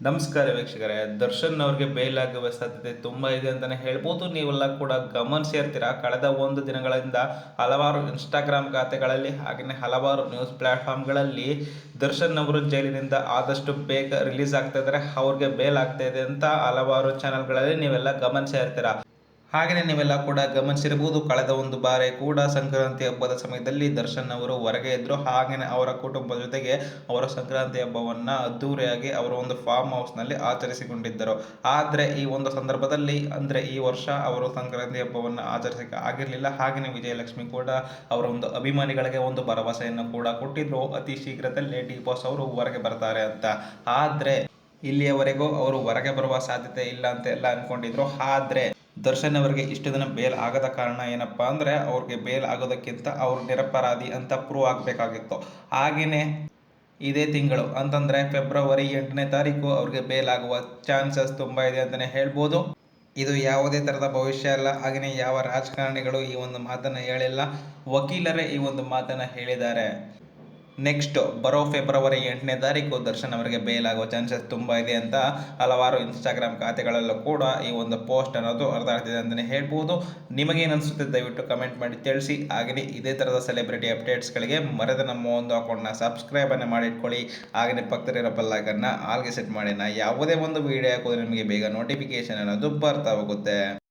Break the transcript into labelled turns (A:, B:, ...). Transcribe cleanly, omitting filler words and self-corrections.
A: ನಮಸ್ಕಾರ ವೀಕ್ಷಕರೇ. ದರ್ಶನ್ ಅವ್ರಿಗೆ ಬೇಲ್ ಆಗುವ ಸಾಧ್ಯತೆ ತುಂಬ ಇದೆ ಅಂತಲೇ ಹೇಳ್ಬೋದು. ನೀವೆಲ್ಲ ಕೂಡ ಗಮನಿಸಿರ್ತೀರ. ಕಳೆದ ಒಂದು ದಿನಗಳಿಂದ ಹಲವಾರು ಇನ್ಸ್ಟಾಗ್ರಾಮ್ ಖಾತೆಗಳಲ್ಲಿ ಹಾಗೆಯೇ ಹಲವಾರು ನ್ಯೂಸ್ ಪ್ಲಾಟ್ಫಾರ್ಮ್ಗಳಲ್ಲಿ ದರ್ಶನ್ ಅವರು ಜೈಲಿನಿಂದ ಆದಷ್ಟು ಬೇಗ ರಿಲೀಸ್ ಆಗ್ತಾ ಇದ್ದಾರೆ, ಅವ್ರಿಗೆ ಬೇಲ್ ಆಗ್ತಾ ಇದೆ ಅಂತ ಹಲವಾರು ಚಾನಲ್ಗಳಲ್ಲಿ ನೀವೆಲ್ಲ ಗಮನಿಸಿರ್ತೀರ. ಹಾಗೆಯೇ ನೀವೆಲ್ಲ ಕೂಡ ಗಮನಿಸಿರಬಹುದು, ಕಳೆದ ಒಂದು ಬಾರಿ ಕೂಡ ಸಂಕ್ರಾಂತಿ ಹಬ್ಬದ ಸಮಯದಲ್ಲಿ ದರ್ಶನ್ ಅವರು ಹೊರಗೆ ಇದ್ದರು. ಹಾಗೆಯೇ ಅವರ ಕುಟುಂಬದ ಜೊತೆಗೆ ಅವರ ಸಂಕ್ರಾಂತಿ ಹಬ್ಬವನ್ನು ಅದ್ದೂರಿಯಾಗಿ ಅವರ ಒಂದು ಫಾರ್ಮ್ ಹೌಸ್ನಲ್ಲಿ ಆಚರಿಸಿಕೊಂಡಿದ್ದರು. ಆದರೆ ಈ ಒಂದು ಸಂದರ್ಭದಲ್ಲಿ ಅಂದರೆ ಈ ವರ್ಷ ಅವರು ಸಂಕ್ರಾಂತಿ ಹಬ್ಬವನ್ನು ಆಚರಿಸಕ್ಕೆ ಆಗಿರಲಿಲ್ಲ. ಹಾಗೆಯೇ ವಿಜಯಲಕ್ಷ್ಮಿ ಕೂಡ ಅವರ ಒಂದು ಅಭಿಮಾನಿಗಳಿಗೆ ಒಂದು ಭರವಸೆಯನ್ನು ಕೂಡ ಕೊಟ್ಟಿದ್ರು, ಅತಿ ಶೀಘ್ರದಲ್ಲೇ ಡಿ ಬಾಸ್ ಅವರು ಹೊರಗೆ ಬರ್ತಾರೆ ಅಂತ. ಆದರೆ ಇಲ್ಲಿಯವರೆಗೂ ಅವರು ಹೊರಗೆ ಬರುವ ಸಾಧ್ಯತೆ ಇಲ್ಲ ಅಂತ ಎಲ್ಲ ಅನ್ಕೊಂಡಿದ್ರು. ಆದರೆ ದರ್ಶನ್ ಅವರಿಗೆ ಇಷ್ಟು ದಿನ ಬೇಲ್ ಆಗದ ಕಾರಣ ಏನಪ್ಪ ಅಂದರೆ, ಅವ್ರಿಗೆ ಬೇಲ್ ಆಗೋದಕ್ಕಿಂತ ಅವ್ರು ನಿರಪರಾಧಿ ಅಂತ ಪ್ರೂವ್ ಆಗಬೇಕಾಗಿತ್ತು. ಹಾಗೆಯೇ ಇದೇ ತಿಂಗಳು ಅಂತಂದರೆ ಫೆಬ್ರವರಿ 8ನೇ ತಾರೀಕು ಅವ್ರಿಗೆ ಬೇಲ್ ಆಗುವ ಚಾನ್ಸಸ್ ತುಂಬ ಇದೆ ಅಂತಲೇ ಹೇಳ್ಬೋದು. ಇದು ಯಾವುದೇ ಥರದ ಭವಿಷ್ಯ ಅಲ್ಲ, ಹಾಗೆಯೇ ಯಾವ ರಾಜಕಾರಣಿಗಳು ಈ ಒಂದು ಮಾತನ್ನು ಹೇಳಿಲ್ಲ, ವಕೀಲರೇ ಈ ಒಂದು ಮಾತನ್ನು ಹೇಳಿದ್ದಾರೆ. ನೆಕ್ಸ್ಟ್ ಬರೋ ಫೆಬ್ರವರಿ 8ನೇ ತಾರೀಕು ದರ್ಶನ್ ಅವರಿಗೆ ಬೇಲ್ ಆಗೋ ಚಾನ್ಸಸ್ ತುಂಬ ಇದೆ ಅಂತ ಹಲವಾರು ಇನ್ಸ್ಟಾಗ್ರಾಮ್ ಖಾತೆಗಳಲ್ಲೂ ಕೂಡ ಈ ಒಂದು ಪೋಸ್ಟ್ ಅನ್ನೋದು ಹರಿದಾಡ್ತಿದೆ ಅಂತಲೇ ಹೇಳ್ಬೋದು. ನಿಮಗೇನು ಅನಿಸುತ್ತೆ ದಯವಿಟ್ಟು ಕಮೆಂಟ್ ಮಾಡಿ ತಿಳಿಸಿ. ಹಾಗೆಯೇ ಇದೇ ಥರದ ಸೆಲೆಬ್ರಿಟಿ ಅಪ್ಡೇಟ್ಸ್ಗಳಿಗೆ ಮರೆದ ನಮ್ಮ ಒಂದು ಅಕೌಂಟ್ನ ಸಬ್ಸ್ಕ್ರೈಬನ್ನು ಮಾಡಿಟ್ಕೊಳ್ಳಿ. ಹಾಗೆಯೇ ಪಕ್ಕದಲ್ಲಿರೋ ಬೆಲ್ ಐಕಾನ್ನ ಆಲ್ಗೆ ಸೆಟ್ ಮಾಡಿ. ಯಾವುದೇ ಒಂದು ವೀಡಿಯೋ ಹಾಕೋದ್ರೆ ನಿಮಗೆ ಬೇಗ ನೋಟಿಫಿಕೇಶನ್ ಅನ್ನೋದು ಬರ್ತಾ ಹೋಗುತ್ತೆ.